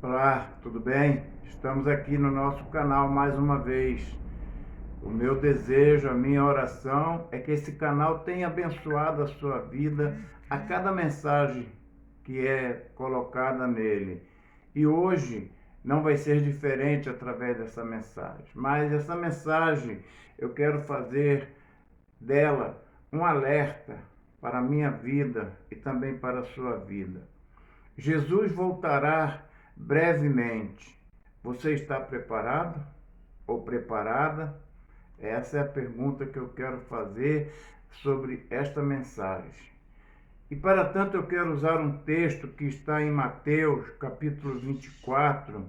Olá, tudo bem? Estamos aqui no nosso canal mais uma vez. O meu desejo, a minha oração é que esse canal tenha abençoado a sua vida a cada mensagem que é colocada nele. E hoje não vai ser diferente através dessa mensagem, mas essa mensagem eu quero fazer dela um alerta para a minha vida e também para a sua vida. Jesus voltará brevemente. Você está preparado ou preparada? Essa é a pergunta que eu quero fazer sobre esta mensagem. E para tanto eu quero usar um texto que está em Mateus, capítulo 24,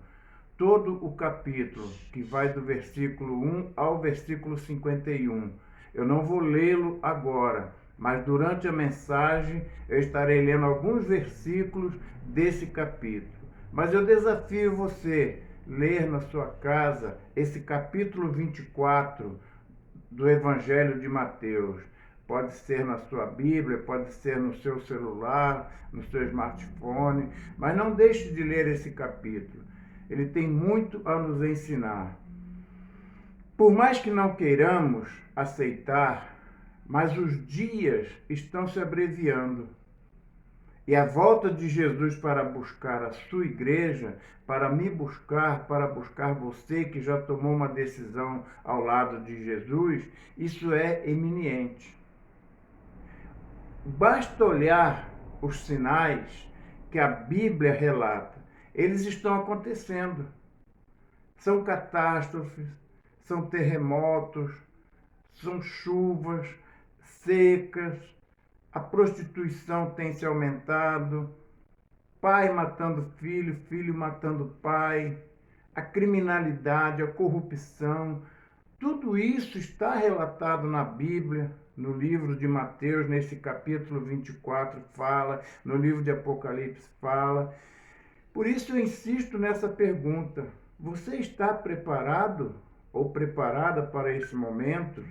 todo o capítulo, que vai do versículo 1 ao versículo 51. Eu não vou lê-lo agora, mas durante a mensagem eu estarei lendo alguns versículos desse capítulo. Mas eu desafio você a ler na sua casa esse capítulo 24 do Evangelho de Mateus. Pode ser na sua Bíblia, pode ser no seu celular, no seu smartphone, mas não deixe de ler esse capítulo. Ele tem muito a nos ensinar. Por mais que não queiramos aceitar, mas os dias estão se abreviando. E a volta de Jesus para buscar a sua igreja, para me buscar, para buscar você que já tomou uma decisão ao lado de Jesus, isso é iminente. Basta olhar os sinais que a Bíblia relata. Eles estão acontecendo. São catástrofes, são terremotos, são chuvas, secas, a prostituição tem se aumentado, pai matando filho, filho matando pai, a criminalidade, a corrupção, tudo isso está relatado na Bíblia, no livro de Mateus, nesse capítulo 24 fala, no livro de Apocalipse fala. Por isso eu insisto nessa pergunta: você está preparado ou preparada para esse momento?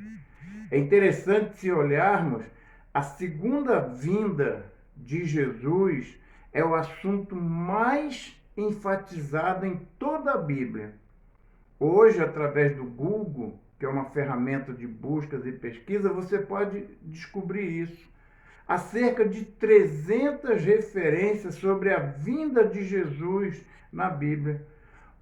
É interessante se olharmos, a segunda vinda de Jesus é o assunto mais enfatizado em toda a Bíblia. Hoje, através do Google, que é uma ferramenta de buscas e pesquisa, você pode descobrir isso. Há cerca de 300 referências sobre a vinda de Jesus na Bíblia.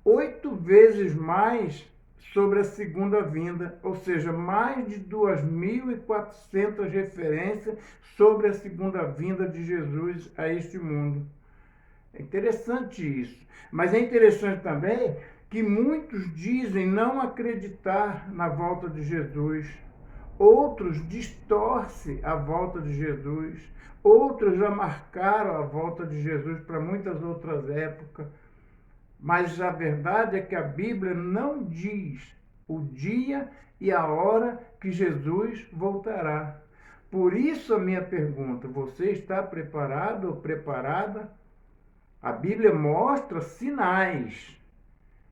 8 vezes mais sobre a segunda vinda, ou seja, mais de 2.400 referências sobre a segunda vinda de Jesus a este mundo. É interessante isso. Mas é interessante também que muitos dizem não acreditar na volta de Jesus. Outros distorcem a volta de Jesus. Outros já marcaram a volta de Jesus para muitas outras épocas. Mas a verdade é que a Bíblia não diz o dia e a hora que Jesus voltará. Por isso a minha pergunta: você está preparado ou preparada? A Bíblia mostra sinais,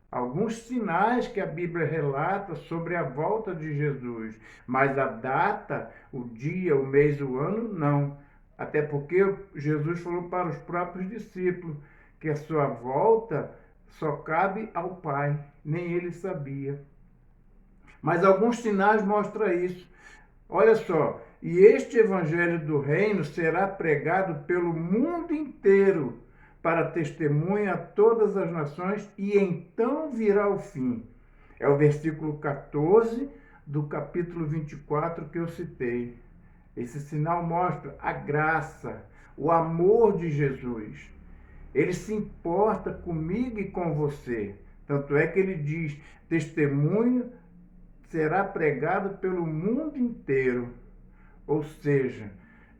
alguns sinais que a Bíblia relata sobre a volta de Jesus, mas a data, o dia, o mês, o ano, não. Até porque Jesus falou para os próprios discípulos que a sua volta só cabe ao Pai, nem ele sabia. Mas alguns sinais mostram isso. Olha só, e este evangelho do reino será pregado pelo mundo inteiro para testemunha a todas as nações, e então virá o fim. É o versículo 14 do capítulo 24 que eu citei. Esse sinal mostra a graça, o amor de Jesus. Ele se importa comigo e com você. Tanto é que ele diz: testemunho será pregado pelo mundo inteiro. Ou seja,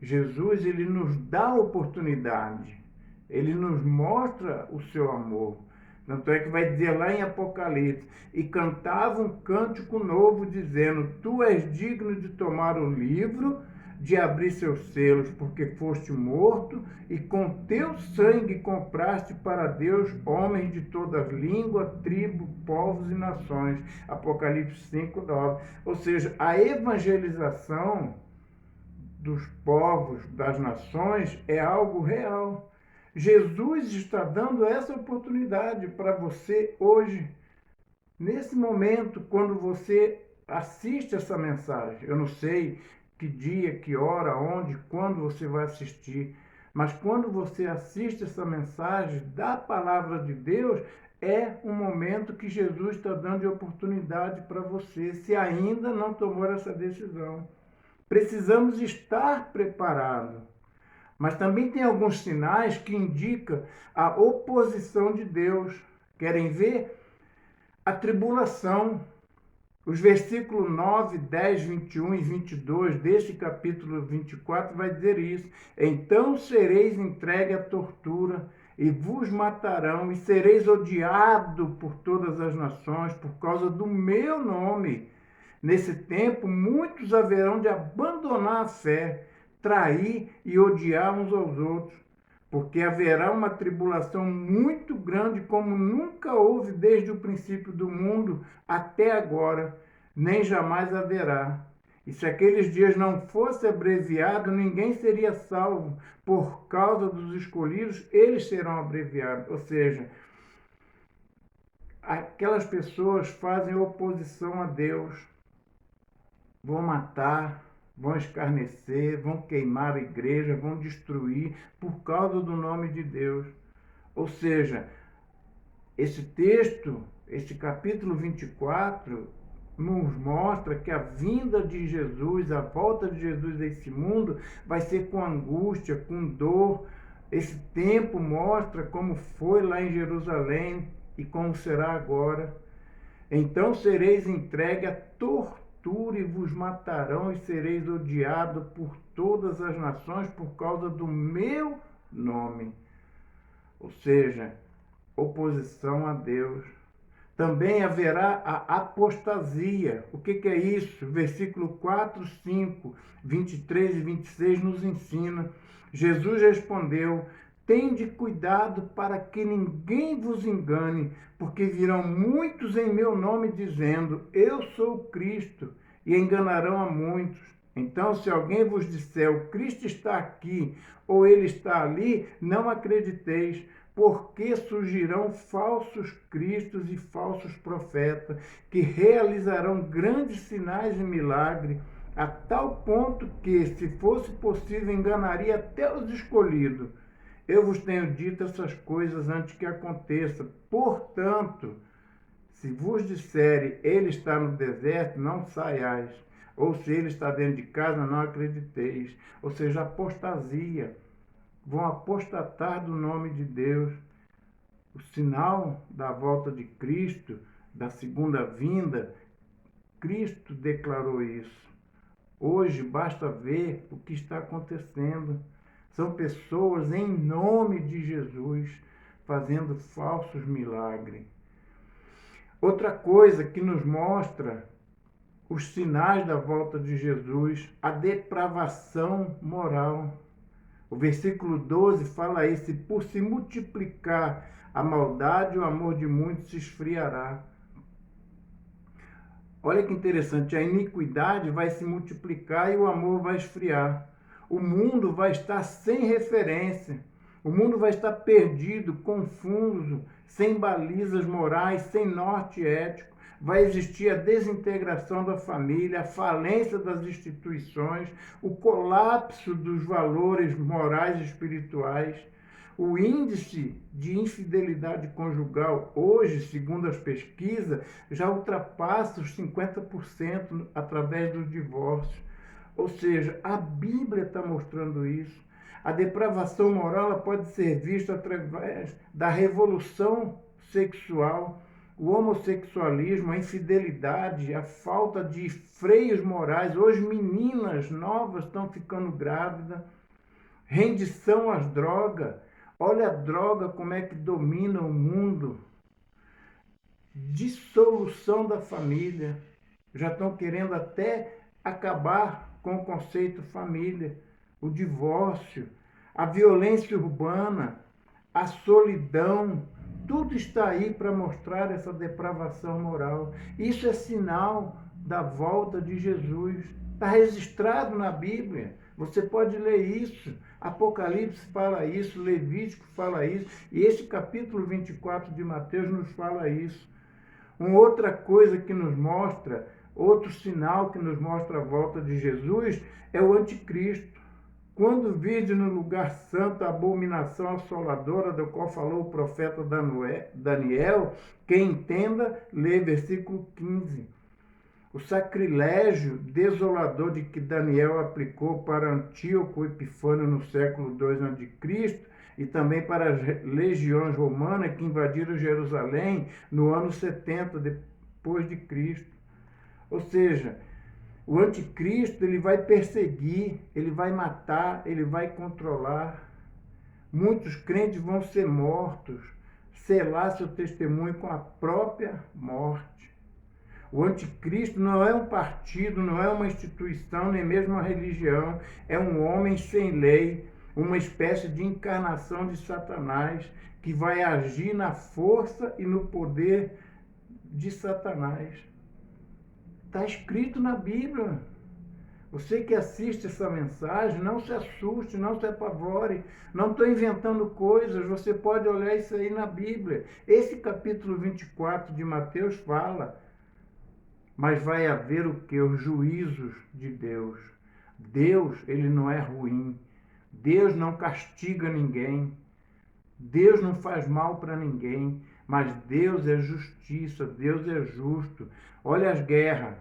Jesus ele nos dá a oportunidade. Ele nos mostra o seu amor. Tanto é que vai dizer lá em Apocalipse: e cantava um cântico novo, dizendo: tu és digno de tomar o livro, de abrir seus selos, porque foste morto, e com teu sangue compraste para Deus homens de todas línguas, tribos, povos e nações. Apocalipse 5:9. Ou seja, a evangelização dos povos, das nações, é algo real. Jesus está dando essa oportunidade para você hoje, nesse momento, quando você assiste essa mensagem. Eu não sei que dia, que hora, onde, quando você vai assistir, mas quando você assiste essa mensagem da palavra de Deus, é um momento que Jesus está dando de oportunidade para você, se ainda não tomou essa decisão. Precisamos estar preparados. Mas também tem alguns sinais que indicam a oposição de Deus. Querem ver? A tribulação. Os versículos 9, 10, 21 e 22 deste capítulo 24 vai dizer isso. Então sereis entregue à tortura e vos matarão e sereis odiado por todas as nações por causa do meu nome. Nesse tempo, muitos haverão de abandonar a fé, trair e odiar uns aos outros, porque haverá uma tribulação muito grande, como nunca houve desde o princípio do mundo até agora, nem jamais haverá. E se aqueles dias não fosse abreviado, ninguém seria salvo. Por causa dos escolhidos, eles serão abreviados. Ou seja, aquelas pessoas fazem oposição a Deus, vão matar, vão escarnecer, vão queimar a igreja, vão destruir por causa do nome de Deus. Ou seja, esse texto, este capítulo 24, nos mostra que a vinda de Jesus, a volta de Jesus a esse mundo, vai ser com angústia, com dor. Esse tempo mostra como foi lá em Jerusalém e como será agora. Então sereis entregue a tortura e vos matarão e sereis odiado por todas as nações por causa do meu nome. Ou seja, oposição a Deus. Também haverá a apostasia. O que é isso? Versículo 4, 5, 23 e 26 nos ensina. Jesus respondeu: tende cuidado para que ninguém vos engane, porque virão muitos em meu nome dizendo, eu sou o Cristo, e enganarão a muitos. Então, se alguém vos disser, o Cristo está aqui, ou ele está ali, não acrediteis, porque surgirão falsos cristos e falsos profetas, que realizarão grandes sinais e milagres, a tal ponto que, se fosse possível, enganaria até os escolhidos. Eu vos tenho dito essas coisas antes que aconteça. Portanto, se vos disserem, ele está no deserto, não saiais. Ou se ele está dentro de casa, não acrediteis. Ou seja, apostasia. Vão apostatar do nome de Deus. O sinal da volta de Cristo, da segunda vinda, Cristo declarou isso. Hoje basta ver o que está acontecendo. São pessoas em nome de Jesus fazendo falsos milagres. Outra coisa que nos mostra os sinais da volta de Jesus, a depravação moral. O versículo 12 fala isso, e por se multiplicar a maldade, o amor de muitos se esfriará. Olha que interessante, a iniquidade vai se multiplicar e o amor vai esfriar. O mundo vai estar sem referência. O mundo vai estar perdido, confuso, sem balizas morais, sem norte ético. Vai existir a desintegração da família, a falência das instituições, o colapso dos valores morais e espirituais. O índice de infidelidade conjugal hoje, segundo as pesquisas, já ultrapassa os 50% através dos divórcios. Ou seja, a Bíblia está mostrando isso. A depravação moral ela pode ser vista através da revolução sexual, o homossexualismo, a infidelidade, a falta de freios morais. Hoje meninas novas estão ficando grávidas, rendição às drogas. Olha a droga como é que domina o mundo. Dissolução da família. Já estão querendo até acabar com o conceito família. O divórcio, a violência urbana, a solidão. Tudo está aí para mostrar essa depravação moral. Isso é sinal da volta de Jesus. Está registrado na Bíblia. Você pode ler isso. Apocalipse fala isso, Levítico fala isso, e esse capítulo 24 de Mateus nos fala isso. Uma outra coisa que nos mostra, outro sinal que nos mostra a volta de Jesus, é o anticristo. Quando vide no lugar santo a abominação assoladora do qual falou o profeta Daniel, quem entenda, lê versículo 15. O sacrilégio desolador de que Daniel aplicou para Antíoco Epifânio no século II a.C. e também para as legiões romanas que invadiram Jerusalém no ano 70 depois de Cristo. Ou seja, o anticristo ele vai perseguir, ele vai matar, ele vai controlar. Muitos crentes vão ser mortos, selar seu testemunho com a própria morte. O anticristo não é um partido, não é uma instituição, nem mesmo uma religião. É um homem sem lei, uma espécie de encarnação de Satanás, que vai agir na força e no poder de Satanás. Está escrito na Bíblia. Você que assiste essa mensagem, não se assuste, não se apavore. Não estou inventando coisas, você pode olhar isso aí na Bíblia. Esse capítulo 24 de Mateus fala. Mas vai haver o que? Os juízos de Deus. Deus, ele não é ruim. Deus não castiga ninguém. Deus não faz mal para ninguém. Mas Deus é justiça, Deus é justo. Olha as guerras.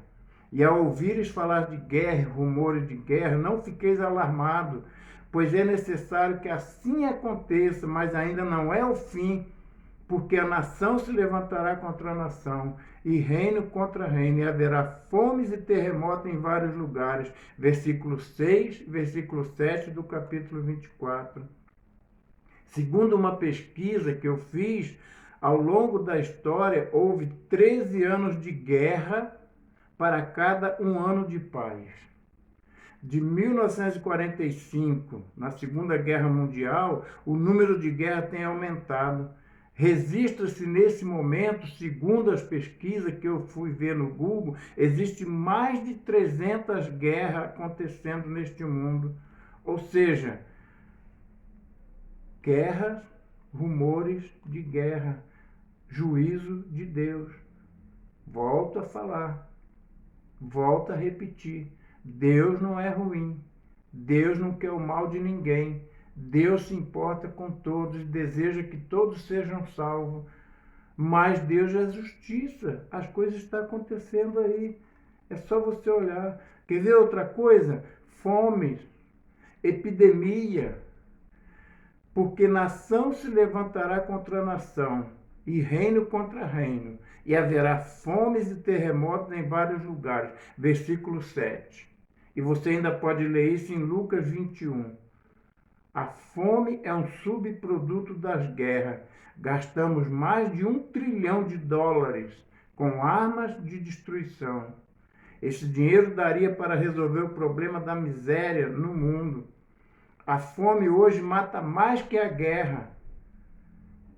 E ao ouvires falar de guerra, rumores de guerra, não fiqueis alarmado, pois é necessário que assim aconteça, mas ainda não é o fim, porque a nação se levantará contra a nação, e reino contra reino, e haverá fomes e terremotos em vários lugares. Versículo 6, versículo 7 do capítulo 24. Segundo uma pesquisa que eu fiz, ao longo da história, houve 13 anos de guerra para cada um ano de paz. De 1945, na Segunda Guerra Mundial, o número de guerras tem aumentado. Registra-se nesse momento, segundo as pesquisas que eu fui ver no Google, existe mais de 300 guerras acontecendo neste mundo. Ou seja, guerras, rumores de guerra, juízo de Deus. Volto a falar, volto a repetir. Deus não é ruim. Deus não quer o mal de ninguém. Deus se importa com todos, deseja que todos sejam salvos. Mas Deus é justiça. As coisas estão acontecendo aí. É só você olhar. Quer ver outra coisa? Fome, epidemia. Porque nação se levantará contra nação, e reino contra reino, e haverá fomes e terremotos em vários lugares. Versículo 7. E você ainda pode ler isso em Lucas 21. A fome é um subproduto das guerras. Gastamos mais de $1 trilhão com armas de destruição. Esse dinheiro daria para resolver o problema da miséria no mundo. A fome hoje mata mais que a guerra.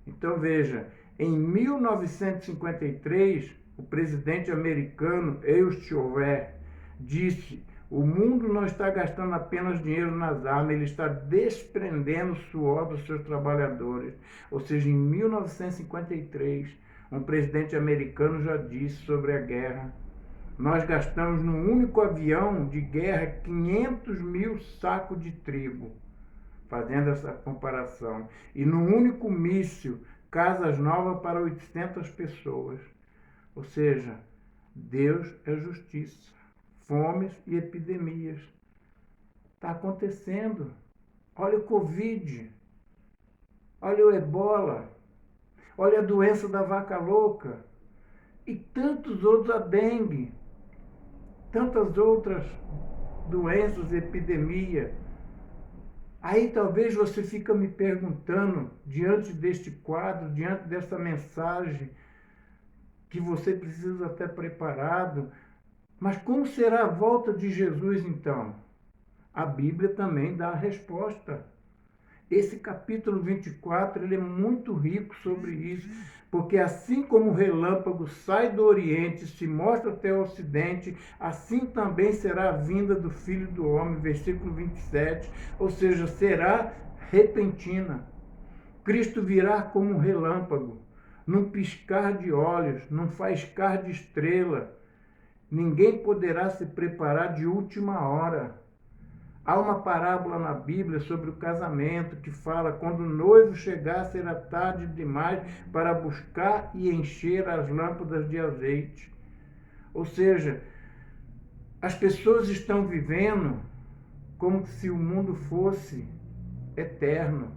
Então veja, em 1953, o presidente americano Eisenhower disse: o mundo não está gastando apenas dinheiro nas armas, ele está desprendendo o suor dos seus trabalhadores. Ou seja, em 1953, um presidente americano já disse sobre a guerra. Nós gastamos num único avião de guerra 500 mil sacos de trigo, fazendo essa comparação. E num único míssil, casas novas para 800 pessoas. Ou seja, Deus é justiça. Fomes e epidemias. Está acontecendo. Olha o Covid. Olha o Ebola. Olha a doença da vaca louca. E tantos outros, a dengue. Tantas outras doenças, epidemia. Aí talvez você fica me perguntando, diante deste quadro, diante dessa mensagem, que você precisa estar preparado, mas como será a volta de Jesus então? A Bíblia também dá a resposta. Esse capítulo 24 ele é muito rico sobre isso, porque assim como o relâmpago sai do Oriente e se mostra até o Ocidente, assim também será a vinda do Filho do Homem, versículo 27, ou seja, será repentina. Cristo virá como um relâmpago, num piscar de olhos, num faiscar de estrela. Ninguém poderá se preparar de última hora. Há uma parábola na Bíblia sobre o casamento que fala quando o noivo chegar será tarde demais para buscar e encher as lâmpadas de azeite. Ou seja, as pessoas estão vivendo como se o mundo fosse eterno.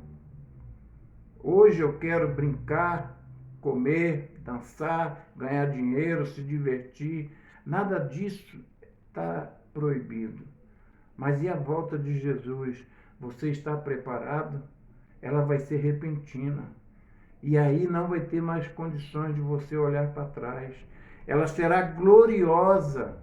Hoje eu quero brincar, comer, dançar, ganhar dinheiro, se divertir. Nada disso está proibido. Mas e a volta de Jesus? Você está preparado? Ela vai ser repentina. E aí não vai ter mais condições de você olhar para trás. Ela será gloriosa.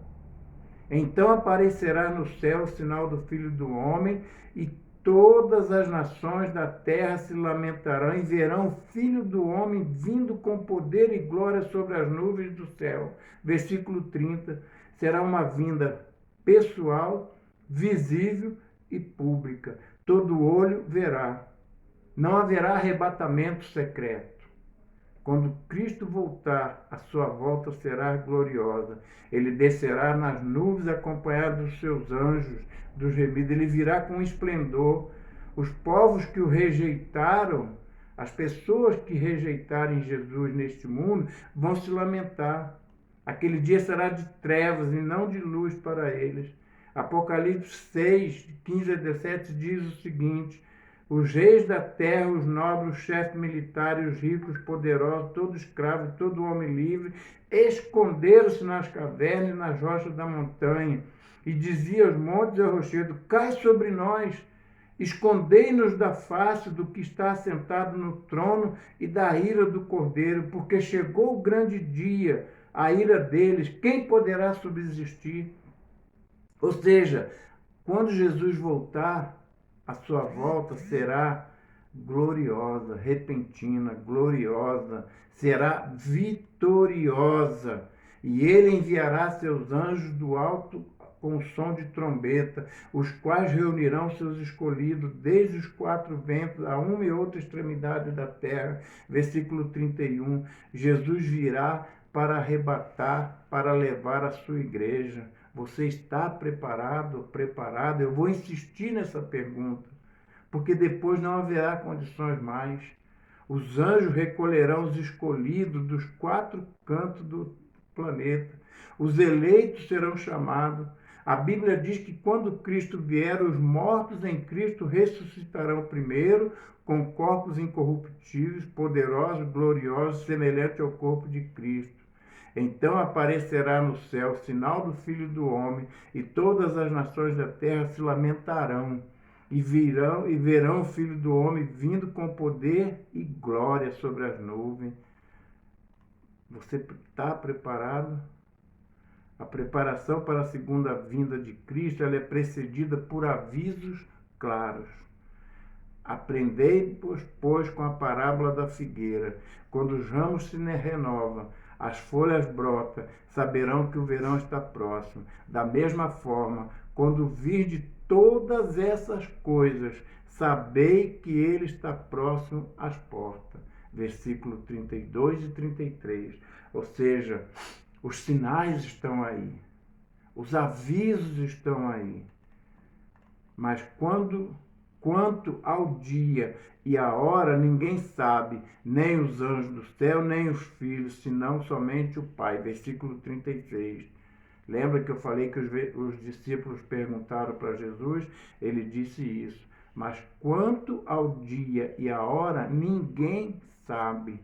Então aparecerá no céu o sinal do Filho do Homem, e todas as nações da terra se lamentarão e verão o Filho do Homem vindo com poder e glória sobre as nuvens do céu. Versículo 30. Será uma vinda pessoal, visível e pública. Todo olho verá. Não haverá arrebatamento secreto. Quando Cristo voltar, a sua volta será gloriosa. Ele descerá nas nuvens acompanhado dos seus anjos, dos remidos. Ele virá com esplendor. Os povos que o rejeitaram, as pessoas que rejeitarem Jesus neste mundo, vão se lamentar. Aquele dia será de trevas e não de luz para eles. Apocalipse 6, 15 a 17 diz o seguinte: os reis da terra, os nobres, os chefes militares, os ricos, poderosos, todo escravo, todo homem livre, esconderam-se nas cavernas e nas rochas da montanha, e dizia aos montes e ao rochedo: cai sobre nós, escondei-nos da face do que está assentado no trono e da ira do Cordeiro, porque chegou o grande dia, a ira deles, quem poderá subsistir? Ou seja, quando Jesus voltar, a sua volta será gloriosa, repentina, gloriosa, será vitoriosa. E ele enviará seus anjos do alto com som de trombeta, os quais reunirão seus escolhidos desde os quatro ventos, a uma e outra extremidade da terra. Versículo 31. Jesus virá para arrebatar, para levar a sua igreja. Você está preparado, preparada? Eu vou insistir nessa pergunta, porque depois não haverá condições mais. Os anjos recolherão os escolhidos dos quatro cantos do planeta. Os eleitos serão chamados. A Bíblia diz que quando Cristo vier, os mortos em Cristo ressuscitarão primeiro, com corpos incorruptíveis, poderosos, gloriosos, semelhantes ao corpo de Cristo. Então aparecerá no céu o sinal do Filho do Homem, e todas as nações da terra se lamentarão, e verão o Filho do Homem vindo com poder e glória sobre as nuvens. Você está preparado? A preparação para a segunda vinda de Cristo, ela é precedida por avisos claros. Aprendei, pois, com a parábola da figueira. Quando os ramos se renovam, as folhas brotam, saberão que o verão está próximo. Da mesma forma, quando virdes todas essas coisas, sabei que ele está próximo às portas. Versículo 32 e 33. Ou seja, os sinais estão aí, os avisos estão aí. Mas quanto ao dia e à hora, ninguém sabe, nem os anjos do céu, nem os filhos, senão somente o Pai. Versículo 36. Lembra que eu falei que os discípulos perguntaram para Jesus? Ele disse isso. Mas quanto ao dia e à hora, ninguém sabe.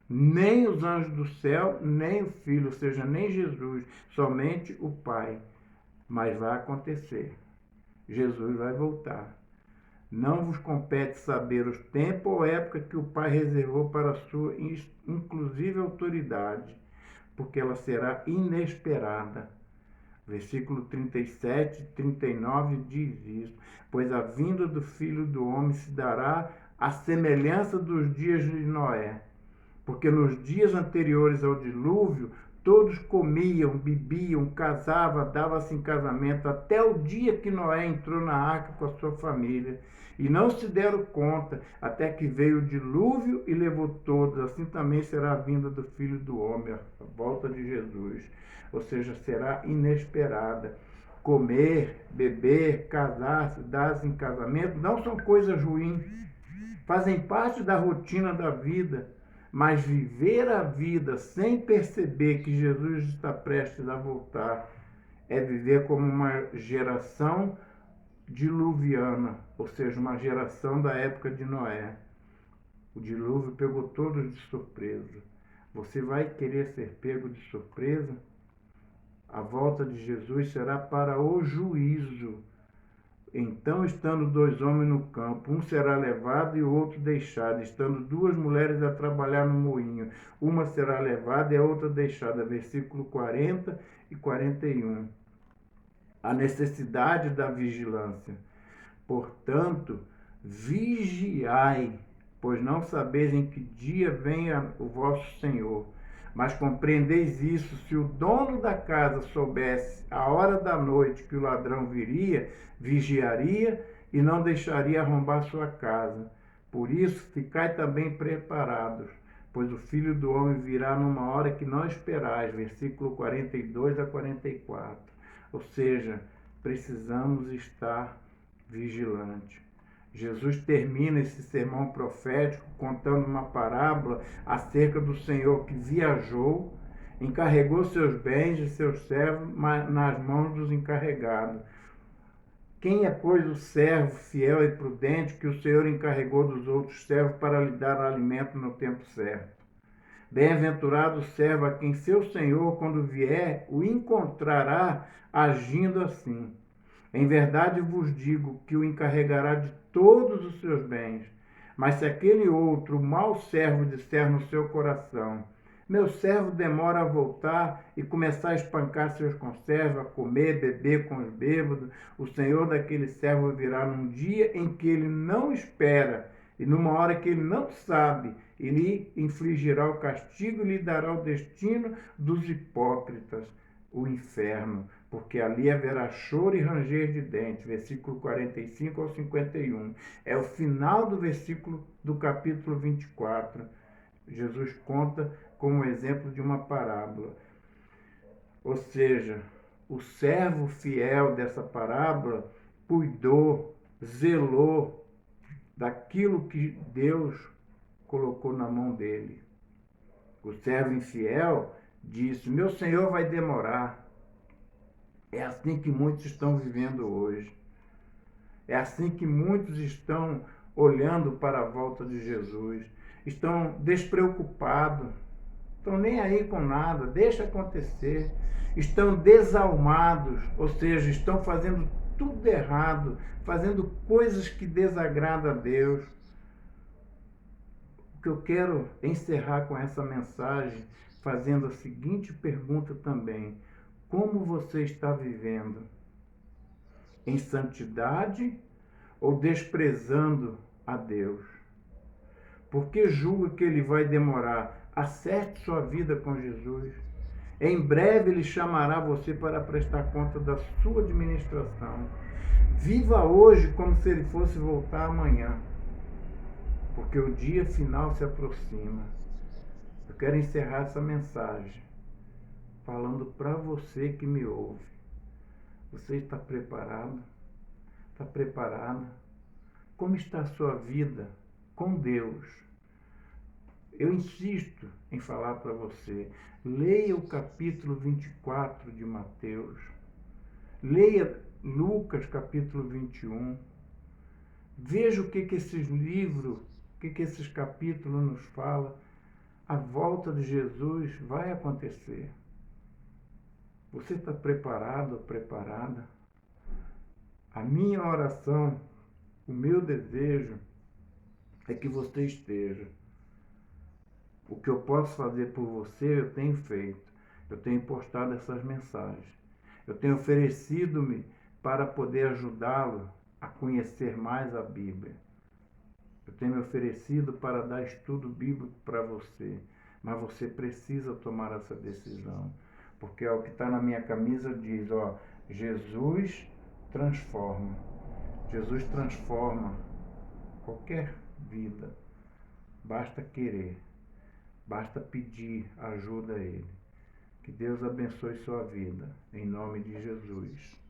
Nem os anjos do céu, nem o Filho, ou seja, nem Jesus, somente o Pai. Mas vai acontecer. Jesus vai voltar. Não vos compete saber os tempos ou época que o Pai reservou para a sua inclusive autoridade, porque ela será inesperada. Versículo 37 e 39 diz isso. Pois a vinda do Filho do Homem se dará à semelhança dos dias de Noé. Porque nos dias anteriores ao dilúvio, todos comiam, bebiam, casavam, davam-se em casamento, até o dia que Noé entrou na arca com a sua família. E não se deram conta, até que veio o dilúvio e levou todos. Assim também será a vinda do Filho do Homem, a volta de Jesus. Ou seja, será inesperada. Comer, beber, casar-se, dar-se em casamento, não são coisas ruins. Fazem parte da rotina da vida. Mas viver a vida sem perceber que Jesus está prestes a voltar é viver como uma geração diluviana, ou seja, uma geração da época de Noé. O dilúvio pegou todos de surpresa. Você vai querer ser pego de surpresa? A volta de Jesus será para o juízo. Então, estando dois homens no campo, um será levado e o outro deixado. Estando duas mulheres a trabalhar no moinho, uma será levada e a outra deixada. Versículo 40 e 41. A necessidade da vigilância. Portanto, vigiai, pois não sabeis em que dia venha o vosso Senhor. Mas compreendeis isso: se o dono da casa soubesse a hora da noite que o ladrão viria, vigiaria e não deixaria arrombar sua casa. Por isso, ficai também preparados, pois o Filho do Homem virá numa hora que não esperais. Versículo 42 a 44. Ou seja, precisamos estar vigilantes. Jesus termina esse sermão profético contando uma parábola acerca do Senhor que viajou, encarregou seus bens e seus servos nas mãos dos encarregados. Quem é, pois, o servo fiel e prudente que o Senhor encarregou dos outros servos para lhe dar alimento no tempo certo? Bem-aventurado o servo a quem seu Senhor, quando vier, o encontrará agindo assim. Em verdade vos digo que o encarregará de todos os seus bens. Mas se aquele outro mau servo disser no seu coração: meu servo demora a voltar, e começar a espancar seus conservos, a comer, beber com os bêbados, o senhor daquele servo virá num dia em que ele não espera, e numa hora que ele não sabe, e lhe infligirá o castigo e lhe dará o destino dos hipócritas, o inferno, porque ali haverá choro e ranger de dentes. Versículo 45 ao 51. É o final do versículo do capítulo 24. Jesus conta como exemplo de uma parábola. Ou seja, o servo fiel dessa parábola cuidou, zelou daquilo que Deus colocou na mão dele. O servo infiel disse: meu Senhor vai demorar. É assim que muitos estão vivendo hoje. É assim que muitos estão olhando para a volta de Jesus. Estão despreocupados. Estão nem aí com nada. Deixa acontecer. Estão desalmados. Ou seja, estão fazendo tudo errado. Fazendo coisas que desagradam a Deus. O que eu quero encerrar com essa mensagem fazendo a seguinte pergunta também: como você está vivendo? Em santidade ou desprezando a Deus? Por que julga que ele vai demorar? Acerte sua vida com Jesus. Em breve ele chamará você para prestar conta da sua administração. Viva hoje como se ele fosse voltar amanhã, porque o dia final se aproxima. Eu quero encerrar essa mensagem falando para você que me ouve. Você está preparado? Está preparada? Como está a sua vida com Deus? Eu insisto em falar para você. Leia o capítulo 24 de Mateus. Leia Lucas capítulo 21. Veja o que esses livros, o que esses capítulos nos falam. A volta de Jesus vai acontecer. Você está preparado ou preparada? A minha oração, o meu desejo é que você esteja. O que eu posso fazer por você, eu tenho feito. Eu tenho postado essas mensagens. Eu tenho oferecido-me para poder ajudá-lo a conhecer mais a Bíblia. Eu tenho me oferecido para dar estudo bíblico para você, mas você precisa tomar essa decisão, porque o que está na minha camisa diz, ó, Jesus transforma. Jesus transforma qualquer vida. Basta querer, basta pedir ajuda a Ele. Que Deus abençoe sua vida, em nome de Jesus.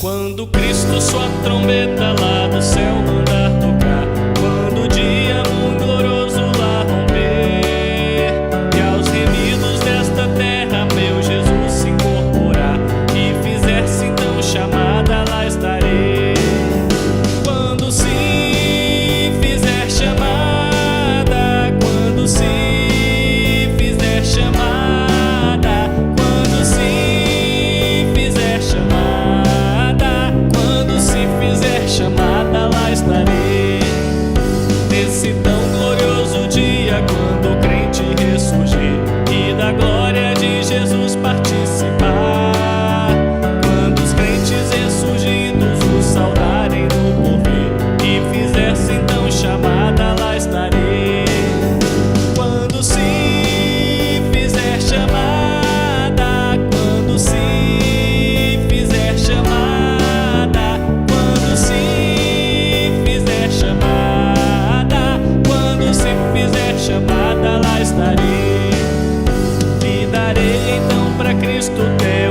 Quando Cristo sua trombeta lá do céu mandar tocar, quando o dia muito glorioso lá romper, e aos remidos desta terra meu Jesus se incorporar, e fizer-se então chamada, lá estarei. Quando se fizer chamada, quando se fizer chamada, quando se fizer chamada, fizer chamada, lá estarei. Nesse tão glorioso dia, quando o crente ressurgir e da glória de Jesus participar, quando os crentes ressurgidos o saudarem no porvir e fizer-se então chamada, lá estarei. Quando se fizer chamada, quando se fizer chamada, quando se fizer chamada, lá estarei. E darei então pra Cristo terra.